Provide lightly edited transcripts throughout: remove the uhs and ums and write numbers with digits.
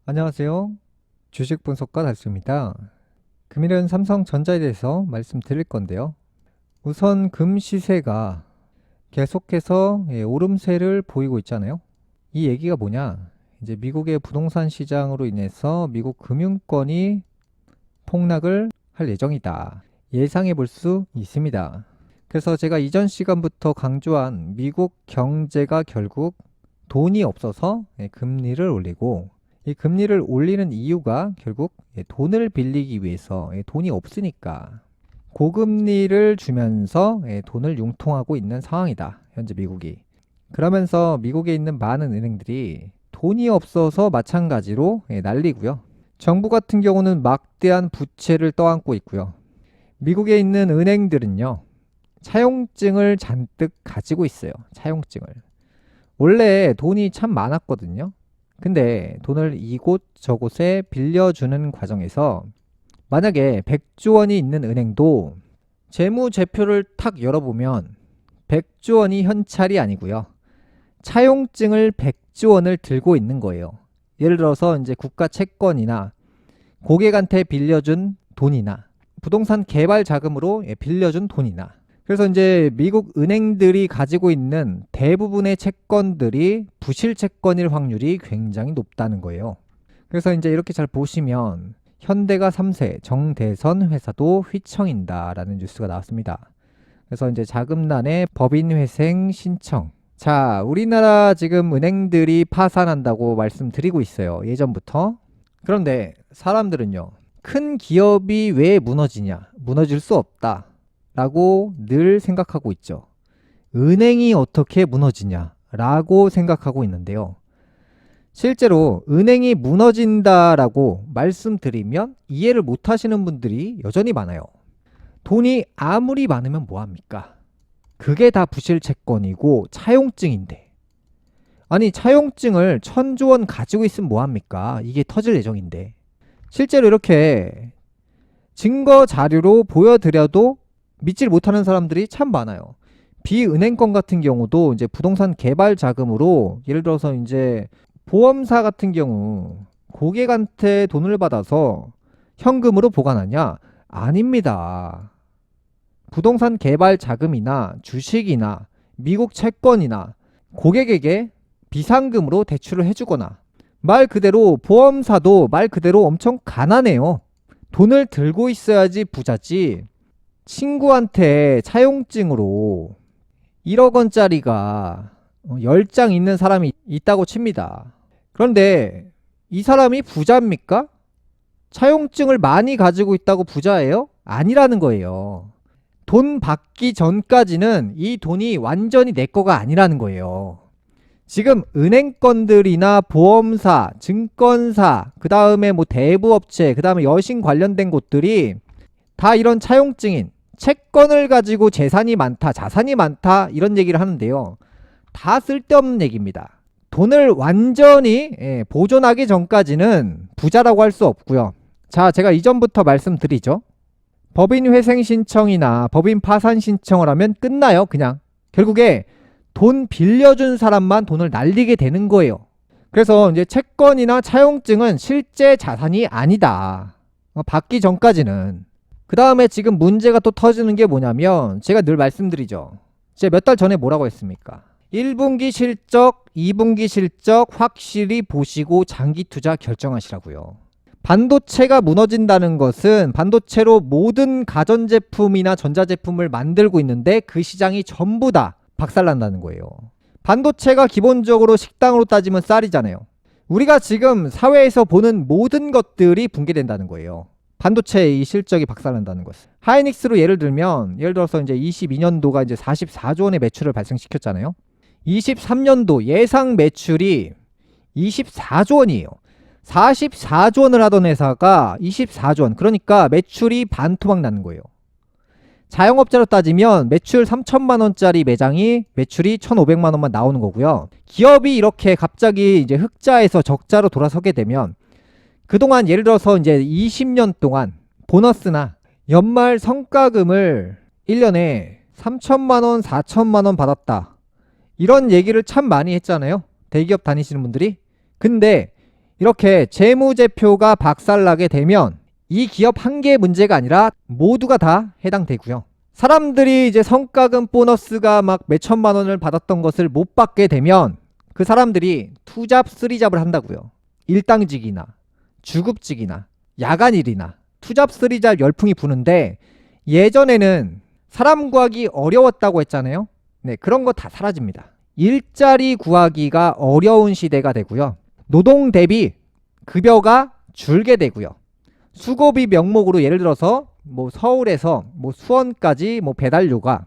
안녕하세요. 주식 분석가 달수입니다. 금일은 삼성전자에 대해서 말씀드릴 건데요. 우선 금 시세가 계속해서 오름세를 보이고 있잖아요. 이 얘기가 뭐냐? 이제 미국의 부동산 시장으로 인해서 미국 금융권이 폭락을 할 예정이다. 예상해 볼 수 있습니다. 그래서 제가 이전 시간부터 강조한 미국 경제가 결국 돈이 없어서 금리를 올리고, 이 금리를 올리는 이유가 결국 돈을 빌리기 위해서, 돈이 없으니까 고금리를 주면서 돈을 융통하고 있는 상황이다. 현재 미국이. 그러면서 미국에 있는 많은 은행들이 돈이 없어서 마찬가지로 난리고요. 정부 같은 경우는 막대한 부채를 떠안고 있고요. 미국에 있는 은행들은요, 차용증을 잔뜩 가지고 있어요. 차용증을. 원래 돈이 참 많았거든요. 근데 돈을 이곳저곳에 빌려주는 과정에서 만약에 100조 원이 있는 은행도 재무제표를 탁 열어보면 100조 원이 현찰이 아니고요. 차용증을 100조 원을 들고 있는 거예요. 예를 들어서 이제 국가 채권이나 고객한테 빌려준 돈이나 부동산 개발 자금으로 빌려준 돈이나, 그래서 이제 미국 은행들이 가지고 있는 대부분의 채권들이 부실 채권일 확률이 굉장히 높다는 거예요. 그래서 이제 이렇게 잘 보시면 현대가 3세 정대선 회사도 휘청인다라는 뉴스가 나왔습니다. 그래서 이제 자금난에 법인회생 신청. 자, 우리나라 지금 은행들이 파산한다고 말씀드리고 있어요. 예전부터. 그런데 사람들은요, 큰 기업이 왜 무너지냐? 무너질 수 없다 라고 늘 생각하고 있죠. 은행이 어떻게 무너지냐 라고 생각하고 있는데요. 실제로 은행이 무너진다라고 말씀드리면 이해를 못 하시는 분들이 여전히 많아요. 돈이 아무리 많으면 뭐합니까? 그게 다 부실 채권이고 차용증인데, 아니 차용증을 1,000조 원 가지고 있으면 뭐합니까? 이게 터질 예정인데. 실제로 이렇게 증거 자료로 보여드려도 믿질 못하는 사람들이 참 많아요. 비은행권 같은 경우도 이제 부동산 개발 자금으로, 예를 들어서 이제 보험사 같은 경우 고객한테 돈을 받아서 현금으로 보관하냐? 아닙니다. 부동산 개발 자금이나 주식이나 미국 채권이나 고객에게 비상금으로 대출을 해주거나, 말 그대로 보험사도 말 그대로 엄청 가난해요. 돈을 들고 있어야지 부자지. 친구한테 차용증으로 1억 원짜리가 10장 있는 사람이 있다고 칩니다. 그런데 이 사람이 부자입니까? 차용증을 많이 가지고 있다고 부자예요? 아니라는 거예요. 돈 받기 전까지는 이 돈이 완전히 내 거가 아니라는 거예요. 지금 은행권들이나 보험사, 증권사, 그 다음에 뭐 대부업체, 그 다음에 여신 관련된 곳들이 다 이런 차용증인 채권을 가지고 재산이 많다, 자산이 많다 이런 얘기를 하는데요. 다 쓸데없는 얘기입니다. 돈을 완전히 보존하기 전까지는 부자라고 할 수 없고요. 자, 제가 이전부터 말씀드리죠. 법인 회생 신청이나 법인 파산 신청을 하면 끝나요. 그냥 결국에 돈 빌려준 사람만 돈을 날리게 되는 거예요. 그래서 이제 채권이나 차용증은 실제 자산이 아니다. 받기 전까지는. 그 다음에 지금 문제가 또 터지는 게 뭐냐면, 제가 늘 말씀드리죠. 제가 몇 달 전에 뭐라고 했습니까? 1분기 실적, 2분기 실적 확실히 보시고 장기 투자 결정하시라고요. 반도체가 무너진다는 것은 반도체로 모든 가전제품이나 전자제품을 만들고 있는데 그 시장이 전부 다 박살난다는 거예요. 반도체가 기본적으로 식당으로 따지면 쌀이잖아요. 우리가 지금 사회에서 보는 모든 것들이 붕괴된다는 거예요. 반도체의 이 실적이 박살난다는 것은. 하이닉스로 예를 들어서 이제 22년도가 이제 44조 원의 매출을 발생시켰잖아요. 23년도 예상 매출이 24조 원이에요. 44조 원을 하던 회사가 24조 원. 그러니까 매출이 반토막 나는 거예요. 자영업자로 따지면 매출 3천만 원짜리 매장이 매출이 1,500만 원만 나오는 거고요. 기업이 이렇게 갑자기 이제 흑자에서 적자로 돌아서게 되면 그동안 예를 들어서 이제 20년 동안 보너스나 연말 성과금을 1년에 3천만 원, 4천만 원 받았다. 이런 얘기를 참 많이 했잖아요. 대기업 다니시는 분들이. 근데 이렇게 재무제표가 박살나게 되면 이 기업 한 개의 문제가 아니라 모두가 다 해당되고요. 사람들이 이제 성과금 보너스가 막 몇천만 원을 받았던 것을 못 받게 되면 그 사람들이 투잡, 쓰리잡을 한다고요. 일당직이나 주급직이나 야간일이나 투잡, 쓰리잡 열풍이 부는데 예전에는 사람 구하기 어려웠다고 했잖아요. 네, 그런 거 다 사라집니다. 일자리 구하기가 어려운 시대가 되고요. 노동 대비 급여가 줄게 되고요. 수고비 명목으로 예를 들어서 뭐 서울에서 뭐 수원까지 뭐 배달료가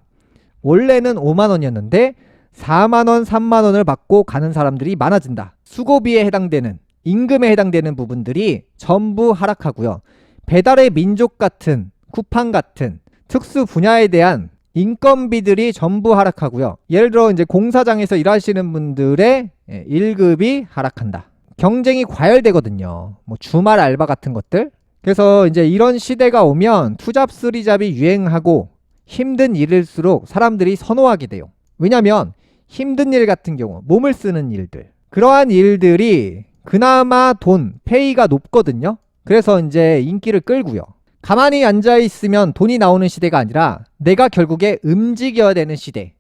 원래는 5만 원이었는데 4만 원, 3만 원을 받고 가는 사람들이 많아진다. 수고비에 해당되는, 임금에 해당되는 부분들이 전부 하락하고요. 배달의 민족 같은, 쿠팡 같은 특수 분야에 대한 인건비들이 전부 하락하고요. 예를 들어 이제 공사장에서 일하시는 분들의 1급이 하락한다. 경쟁이 과열되거든요. 뭐 주말 알바 같은 것들. 그래서 이제 이런 시대가 오면 투잡, 쓰리잡이 유행하고 힘든 일일수록 사람들이 선호하게 돼요. 왜냐면 힘든 일 같은 경우, 몸을 쓰는 일들, 그러한 일들이 그나마 돈, 페이가 높거든요. 그래서 이제 인기를 끌고요. 가만히 앉아있으면 돈이 나오는 시대가 아니라 내가 결국에 움직여야 되는 시대,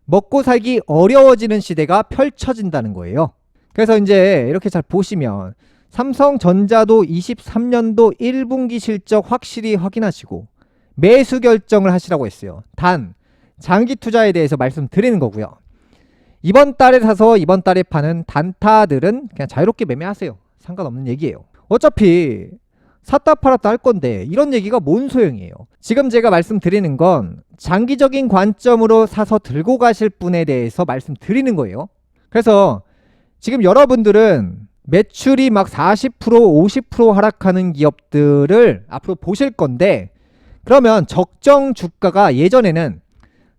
먹고 살기 어려워지는 시대가 펼쳐진다는 거예요. 그래서 이제 이렇게 잘 보시면 삼성전자도 23년도 1분기 실적 확실히 확인하시고 매수 결정을 하시라고 했어요. 단 장기 투자에 대해서 말씀드리는 거고요. 이번 달에 사서 이번 달에 파는 단타들은 그냥 자유롭게 매매하세요. 상관없는 얘기예요. 어차피 샀다 팔았다 할 건데 이런 얘기가 뭔 소용이에요. 지금 제가 말씀드리는 건 장기적인 관점으로 사서 들고 가실 분에 대해서 말씀드리는 거예요. 그래서 지금 여러분들은 매출이 막 40%, 50% 하락하는 기업들을 앞으로 보실 건데, 그러면 적정 주가가 예전에는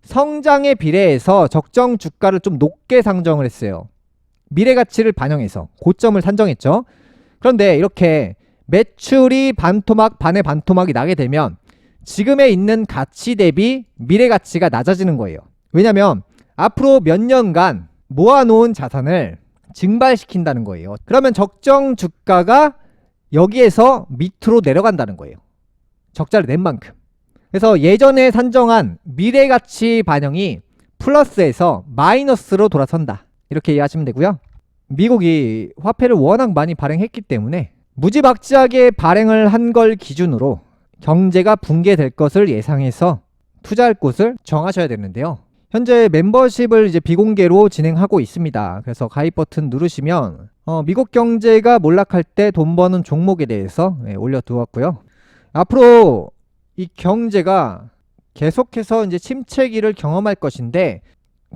성장에 비례해서 적정 주가를 좀 높게 상정을 했어요. 미래 가치를 반영해서 고점을 산정했죠. 그런데 이렇게 매출이 반토막 반의 반토막이 나게 되면 지금에 있는 가치 대비 미래 가치가 낮아지는 거예요. 왜냐면 앞으로 몇 년간 모아놓은 자산을 증발시킨다는 거예요. 그러면 적정 주가가 여기에서 밑으로 내려간다는 거예요. 적자를 낸 만큼. 그래서 예전에 산정한 미래 가치 반영이 플러스에서 마이너스로 돌아선다. 이렇게 이해하시면 되고요. 미국이 화폐를 워낙 많이 발행했기 때문에 무지막지하게 발행을 한 걸 기준으로 경제가 붕괴될 것을 예상해서 투자할 곳을 정하셔야 되는데요. 현재 멤버십을 이제 비공개로 진행하고 있습니다. 그래서 가입 버튼 누르시면 미국 경제가 몰락할 때 돈 버는 종목에 대해서 올려두었고요. 앞으로 이 경제가 계속해서 이제 침체기를 경험할 것인데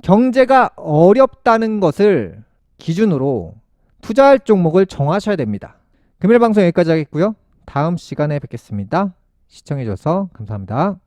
경제가 어렵다는 것을 기준으로 투자할 종목을 정하셔야 됩니다. 금일 방송 여기까지 하겠고요. 다음 시간에 뵙겠습니다. 시청해주셔서 감사합니다.